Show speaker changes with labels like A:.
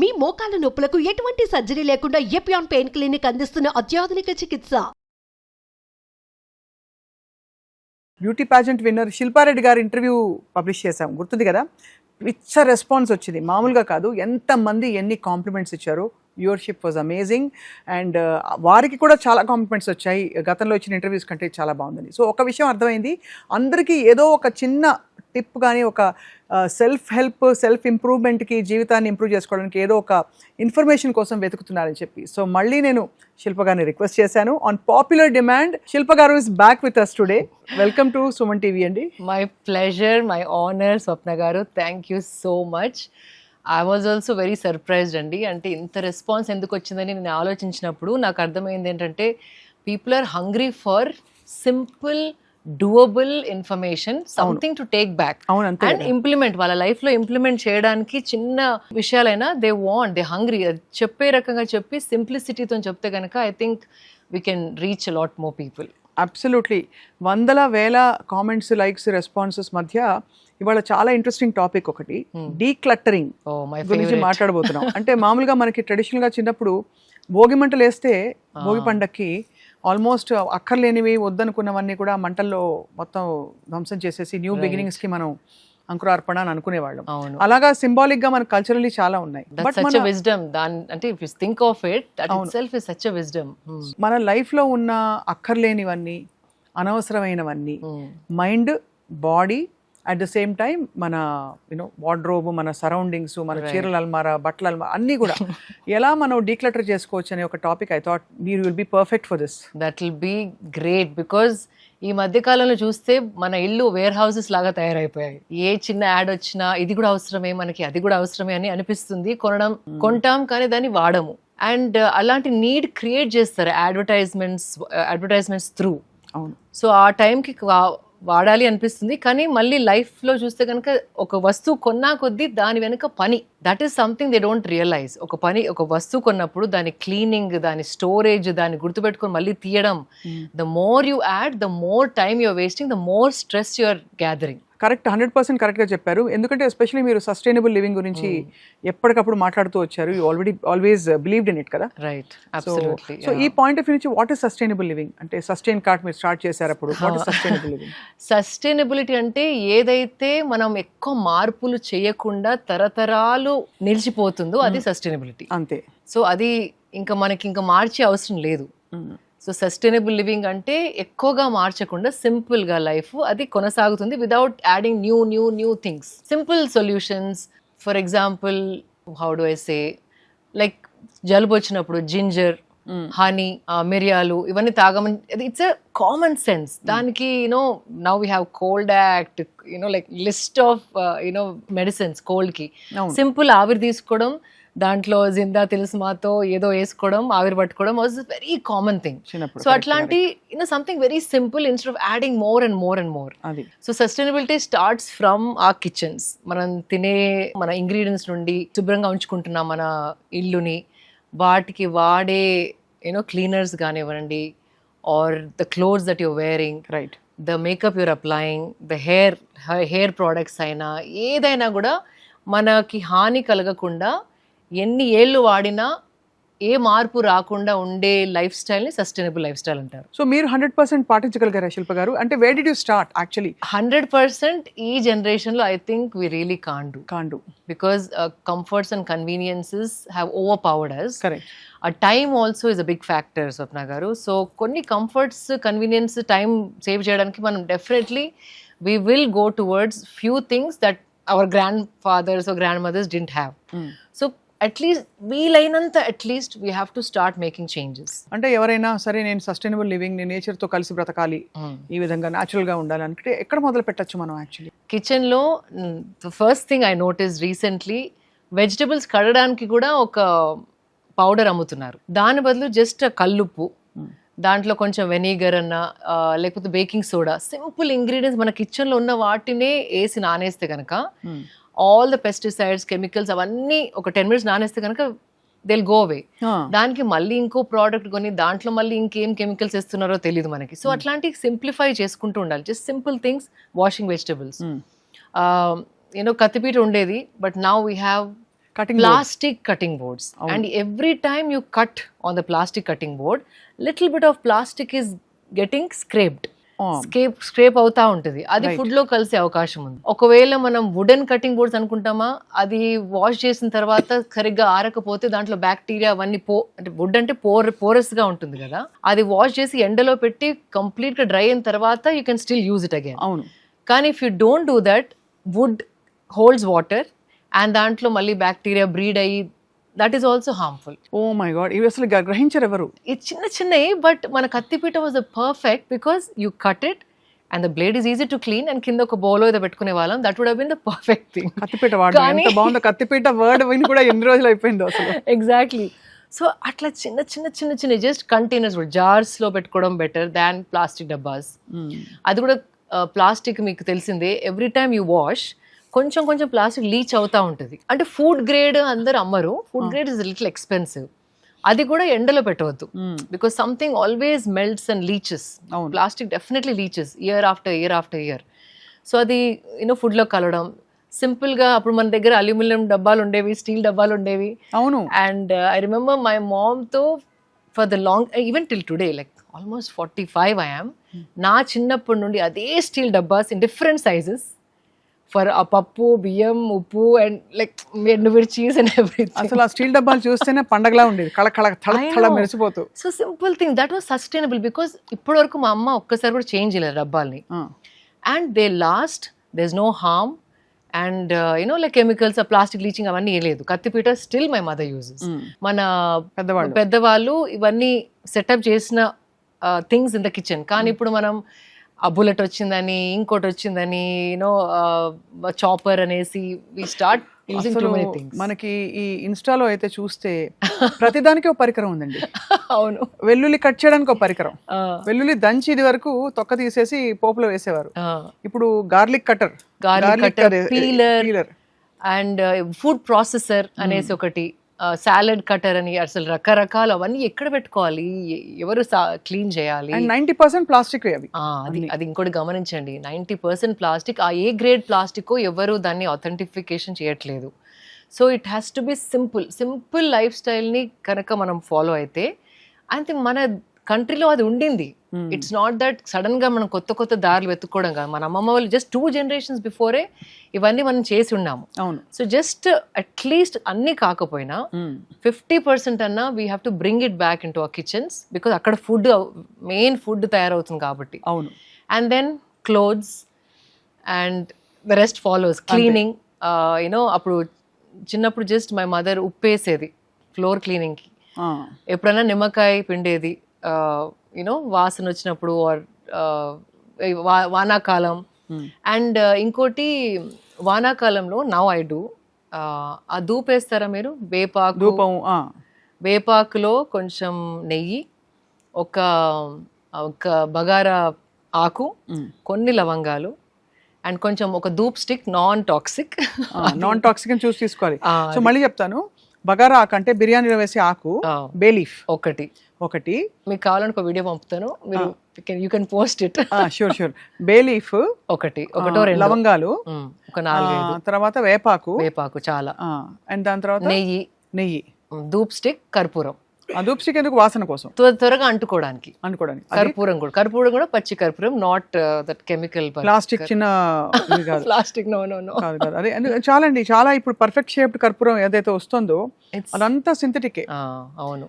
A: మీ మోకాల నొప్పులకు ఎటువంటి సర్జరీ లేకుండా ఎపియాన్ పెయిన్ క్లినిక్ అందిస్తున్న అత్యాధునిక చికిత్స.
B: బ్యూటీ పాజెంట్ విన్నర్ శిల్పారెడ్డి గారి ఇంటర్వ్యూ పబ్లిష్ చేశాం, గుర్తుంది కదా. పిచ్చ రెస్పాన్స్ వచ్చింది, మామూలుగా కాదు. ఎంతమంది ఎన్ని కాంప్లిమెంట్స్ ఇచ్చారు. Viewership was amazing. అండ్ వారికి కూడా చాలా కాంప్లిమెంట్స్ వచ్చాయి, గతంలో ఇచ్చిన ఇంటర్వ్యూస్ కంటే చాలా బాగుందని. సో ఒక విషయం అర్థమైంది, అందరికీ ఏదో ఒక చిన్న టిప్ కానీ, ఒక సెల్ఫ్ హెల్ప్, సెల్ఫ్ ఇంప్రూవ్మెంట్కి, జీవితాన్ని ఇంప్రూవ్ చేసుకోవడానికి ఏదో ఒక ఇన్ఫర్మేషన్ కోసం వెతుకుతున్నారని చెప్పి. సో మళ్ళీ నేను శిల్ప గారిని రిక్వెస్ట్ చేశాను on popular demand. Shilpa garu is back with us today. Welcome to Suman TV అండి.
C: My pleasure, my honour Swapna garu, thank you so much. I was also very surprised అండి. అంటే ఇంత రెస్పాన్స్ ఎందుకు వచ్చిందని నేను ఆలోచించినప్పుడు నాకు అర్థమైంది ఏంటంటే, people are hungry for simple doable information, something to take back and implement. వాళ్ళ లైఫ్ లో ఇంప్లిమెంట్ చేయడానికి చిన్న విషయాలైనా దే హంగ్రీ. చెప్పే రకంగా చెప్పి సింప్లిసిటీతో చెప్తే కనుక I think we can reach lot more people.
B: Absolutely. వందల వేల కామెంట్స్, లైక్స్, రెస్పాన్సెస్ మధ్య ఇవాళ చాలా ఇంట్రెస్టింగ్ టాపిక్ ఒకటి, డీక్లట్టరింగ్ గురించి మాట్లాడబోతున్నాం. అంటే మామూలుగా మనకి ట్రెడిషనల్ గా చిన్నప్పుడు భోగి మంటలు వేస్తే భోగి పండక్కి ఆల్మోస్ట్ అక్కర్లేనివి, వద్దనుకున్నవన్నీ కూడా మంటల్లో మొత్తం ధ్వంసం చేసేసి న్యూ బిగినింగ్స్ కి మనం అంకురార్పణ అని అనుకునేవాళ్ళం. అలాగా సింబాలిక్ గా మన కల్చరల్లీ చాలా ఉన్నాయి. మన లైఫ్ లో ఉన్న అక్కర్లేనివన్నీ, అనవసరమైనవన్నీ, mind, body, at the same time మన వార్డ్రోబ్, మన సరౌండింగ్స్, మన చీరల అల్మారా, బట్టల అల్మారా అన్నీ కూడా ఎలా మనం డీక్లటర్ చేసుకోవచ్చు అనే ఒక టాపిక్. ఐ థాట్ మీరు will be perfect for this.
C: That will be great, because ఈ మధ్య కాలంలో చూస్తే మన ఇల్లు వేర్ హౌసెస్ లాగా తయారైపోయాయి. ఏ చిన్న యాడ్ వచ్చినా ఇది కూడా అవసరమే, మనకి అది కూడా అవసరమే అని అనిపిస్తుంది. కొంటాం కానీ దాన్ని వాడము. అండ్ అలాంటి నీడ్ క్రియేట్ చేస్తారు అడ్వర్టైజ్మెంట్స్ త్రూ.
B: అవును. సో
C: ఆ టైంకి వాడాలి అనిపిస్తుంది, కానీ మళ్ళీ లైఫ్లో చూస్తే కనుక ఒక వస్తువు కొన్నా కొద్దీ దాని వెనుక పని, that is something they don't realize. ఒక వస్తువు కొన్నప్పుడు దాని క్లీనింగ్, దాని స్టోరేజ్, దాన్ని గుర్తుపెట్టుకొని మళ్ళీ తీయడం, the more you add, the more time you're wasting, the more stress you're gathering.
B: Correct, 100% కరెక్ట్గా చెప్పారు. ఎందుకంటే ఎస్పెషల్లీ మీరు సస్టైనబుల్ లివింగ్ గురించి ఎప్పటికప్పుడు మాట్లాడుతూ వచ్చారు. You always believed in it కదా.
C: రైట్,
B: సో ఈ పాయింట్ ఆఫ్ వ్యూ నుంచి వాట్ ఇస్ సస్టైనబుల్ లివింగ్ అంటే, సస్టైన్ కార్ట్ మీరు స్టార్ట్ చేశారు అప్పుడు, what is sustainable living?
C: Sustainability అంటే ఏదైతే మనం ఎక్కువ మార్పులు చేయకుండా తరతరాలు నిలిచిపోతుందో అది సస్టైనబిలిటీ.
B: అంతే.
C: సో అది మనకి మార్చే అవసరం లేదు. సో సస్టైనబుల్ లివింగ్ అంటే ఎక్కువగా మార్చకుండా సింపుల్గా లైఫ్ అది కొనసాగుతుంది without adding new things. Simple solutions. For example, how do I say, like జలుబు వచ్చినప్పుడు జింజర్, హనీ, మిరియాలు ఇవన్నీ తాగమని, ఇట్స్ అ కామన్ సెన్స్. దానికి now we have cold act, like list of medicines cold కి. సింపుల్ ఆవిరి తీసుకోవడం, దాంట్లో జిందా తెలుసుమాతో ఏదో వేసుకోవడం, ఆవిరి పట్టుకోవడం was very common thing. So అట్లాంటి something very simple instead of adding more and more. So sustainability starts from are kitchens. మనం తినే మన ఇంగ్రీడియంట్స్ నుండి శుభ్రంగా ఉంచుకుంటున్నాం మన ఇల్లుని, వాటికి వాడే క్లీనర్స్ కానివ్వండి, or the clothes that you're wearing,
B: right,
C: the makeup you're applying, the hair products అయినా ఏదైనా కూడా మనకి హాని కలగకుండా, ఎన్ని ఏళ్ళు వాడినా ఏ మార్పు రాకుండా ఉండే లైఫ్ స్టైల్ని సస్టైనబుల్ లైఫ్ స్టైల్ అంటారు.
B: సో మీరు 100% పాటించగలిగారా శిల్ప గారు? అంటే where did you start actually?
C: 100% ఈ జనరేషన్లో I think we really can't do because comforts and conveniences have overpowered us.
B: Correct.
C: Uh time also is a big factor Swapna garu. So కొన్ని comforts, convenience, time save చేయడానికి మనం definitely we will go towards few things that our grandfathers or grandmothers didn't have. So at least వీలైనంత at least we have to start making changes.
B: అంటే ఎవరైనా సరే నేను sustainable living, నేను నేచర్తో కలిసి బ్రతకాలి, ఈ విధంగా న్యాచురల్గా ఉండాలి అనుకుంటే ఎక్కడ మొదలు పెట్టచ్చు మనం? యాక్చువల్లీ
C: కిచెన్లో first thing I notice recently, vegetables కడడానికి కూడా ఒక పౌడర్ అమ్ముతున్నారు. దాని బదులు జస్ట్ కల్లుప్పు, దాంట్లో కొంచెం వెనిగర్ అన్న, లేకపోతే బేకింగ్ సోడా, సింపుల్ ఇంగ్రీడియంట్స్ మన కిచెన్లో ఉన్న వాటినే వేసి నానేస్తే కనుక, ఆల్ ద పెస్టిసైడ్స్, కెమికల్స్ అవన్నీ ఒక 10 minutes నానేస్తే కనుక దిల్ గో అవే. దానికి మళ్ళీ ఇంకో ప్రోడక్ట్ కొని దాంట్లో మళ్ళీ ఇంకేం కెమికల్స్ ఇస్తున్నారో తెలియదు మనకి. సో అట్లాంటి సింప్లిఫై చేసుకుంటూ ఉండాలి. Just simple things, washing vegetables. కత్తిపీట ఉండేది, but now we have
B: Cutting
C: plastic cutting boards. And every time you cut on the plastic cutting board, little bit of plastic is getting scraped. స్క్రేప్ అవుతా ఉంటుంది, అది food లో కలిసే అవకాశం ఉంది. ఒకవేళ మనం వుడెన్ కటింగ్ బోర్డ్స్ అనుకుంటామా, అది వాష్ చేసిన తర్వాత సరిగ్గా ఆరకపోతే దాంట్లో బ్యాక్టీరియా అవన్నీ అంటే వుడ్ అంటే పోరస్ గా ఉంటుంది కదా, అది వాష్ చేసి ఎండలో పెట్టి కంప్లీట్ గా డ్రై అయిన తర్వాత you can still use it again.
B: అవును.
C: కానీ if you don't do that, wood holds water and దాంట్లో మళ్ళీ బ్యాక్టీరియా బ్రీడ్ అయ్యి that is also harmful.
B: Oh my god, ఇవి అసలు గ్రహించరు ఎవరు.
C: ఇది చిన్న చిన్నవి, బట్ మన కత్తిపీట was the perfect because you cut it and the blade is easy to clean and కింద ఒక బౌల్ ఏదో పెట్టుకునే వాళ్ళం. That would have been the perfect thing.
B: కత్తిపీట వాడడం ఎంత బాగుందో, కత్తిపీట వర్డ్ విని కూడా ఎన్ని రోజులు అయిపోయిందో అసలు.
C: ఎగ్జాక్ట్లీ. సో అట్లా చిన్న చిన్న చిన్న చిన్న జస్ట్ కంటైనర్స్ కూడా జార్స్ లో పెట్టుకోవడం బెటర్ దాన్ ప్లాస్టిక్ డబ్బాస్. అది కూడా ప్లాస్టిక్ మీకు తెలిసిందే, ఎవ్రీ టైమ్ యూ వాష్ కొంచెం కొంచెం ప్లాస్టిక్ లీచ్ అవుతా ఉంటుంది. అంటే ఫుడ్ గ్రేడ్ అందరు అమ్మరు, food grade is little expensive. అది కూడా ఎండలో పెట్టవద్దు because something always melts and leaches. Plastic definitely leaches year after year. So అది ఫుడ్ లో కలవడం సింపుల్ గా. అప్పుడు మన దగ్గర అల్యూమినియం డబ్బాలు ఉండేవి, స్టీల్ డబ్బాలు ఉండేవి.
B: అవును.
C: And I remember my mom తో for the long, even till today, like almost 45 I am, నా చిన్నప్పటి నుండి అదే స్టీల్ డబ్బాస్ in different sizes for uh pappu, biyyam, uppu and like ఎండుమిర్చీస్ అండ్ ఎవ్రీథింగ్.
B: అసలు ఆ స్టీల్ డబ్బాలు చూస్తేనే పండగలా ఉండేది, కళ కళ థళ థళ మెరిసిపోతూ.
C: So simple thing that was sustainable because ఇప్పటి వరకు మా అమ్మ ఒక్కసారి కూడా చేంజ్ చేయలేదు డబ్బాల్ని. And they last, there is no harm and like chemicals, plastic leaching అవన్నీ లేదు. కత్తిపీట స్టిల్ మై మదర్ యూజెస్. మన పెద్దవాళ్ళు ఇవన్నీ సెటప్ చేసిన థింగ్స్ ఇన్ ద కిచెన్. కానీ ఇప్పుడు మనం ఆ బుల్లెట్ వచ్చిందని, ఇంకోటి వచ్చిందని, చాపర్ అనేసి we start using too many things.
B: మనకి ఈ ఇన్స్టాలో అయితే చూస్తే ప్రతిదానికి ఒక పరికరం ఉందండి.
C: అవును.
B: వెల్లుల్లి కట్ చేయడానికి ఒక పరికరం, వెల్లుల్లి దంచి ఇది వరకు తొక్క తీసేసి పోపులో వేసేవారు. ఇప్పుడు garlic cutter, peeler
C: and food processor అనేసి ఒకటి, సాలడ్ కటర్ అని, అసలు రకరకాలు అవన్నీ ఎక్కడ పెట్టుకోవాలి, ఎవరు క్లీన్ చేయాలి.
B: 90% ప్లాస్టిక్ అవి.
C: అది ఇంకోటి గమనించండి, 90% ప్లాస్టిక్. ఆ ఏ గ్రేడ్ ప్లాస్టిక్ ఎవరు దాన్ని అథెంటిఫికేషన్ చేయట్లేదు. So it has to be simple life స్టైల్ని కనుక మనం ఫాలో అయితే, అయితే మన కంట్రీలో అది ఉండింది. ఇట్స్ నాట్ దట్ సడన్ గా మనం కొత్త దారులు వెతుక్కోవడం కాదు. మన అమ్మమ్మ వాళ్ళు జస్ట్ 2 generations బిఫోరే ఇవన్నీ మనం చేసి ఉన్నాము.
B: అవును.
C: సో జస్ట్ అట్లీస్ట్ అన్ని కాకపోయినా 50% అన్నా we have to bring it back into our kitchens because అక్కడ మెయిన్ ఫుడ్ తయారవుతుంది కాబట్టి.
B: అవును.
C: And then clothes and the rest follows. Cleaning, అప్పుడు చిన్నప్పుడు జస్ట్ మై మదర్ ఉప్పేసేది ఫ్లోర్ క్లీనింగ్కి. ఎప్పుడైనా నిమ్మకాయ పిండేది వాసన వచ్చినప్పుడు, ఆర్ వానాకాలం. అండ్ ఇంకోటి వానాకాలంలో నవ్ ఐ డూ, ఆ ధూపేస్తారా మీరు, వేపాకులో కొంచెం నెయ్యి, ఒక బగారా ఆకు, కొన్ని లవంగాలు అండ్ కొంచెం ఒక ధూప్ స్టిక్, నాన్ టాక్సిక్
B: అని చూసి తీసుకోవాలి. సో మళ్ళీ చెప్తాను, బగారా ఆకు అంటే బిర్యానీలో వేసే ఆకు, బే లీఫ్ ఒకటి
C: మీకు కావాలని ఒక వీడియో పంపుతాను, మీరు you can post it.
B: Sure. Bay leaf
C: ఒకటో రెండు,
B: లవంగాలు
C: ఒక 4-5,
B: తర్వాత వేపాకు చాలా,
C: అండ్
B: దాని తర్వాత నెయ్యి,
C: ధూప్ స్టిక్, కర్పూరం.
B: ఆ ధూప్ స్టిక్ ఎందుకు, వాసన కోసం,
C: త్వరగా అంటుకోవడానికి. కర్పూరం కూడా పచ్చి కర్పూరం, నాట్ దట్ కెమికల్
B: ప్లాస్టిక్. చిన్న
C: ప్లాస్టిక్ నో
B: అదే చాలండి. చాలా ఇప్పుడు పర్ఫెక్ట్ షేప్డ్ కర్పూరం ఏదైతే వస్తుందో అదంతా సింథటికే.
C: అవును.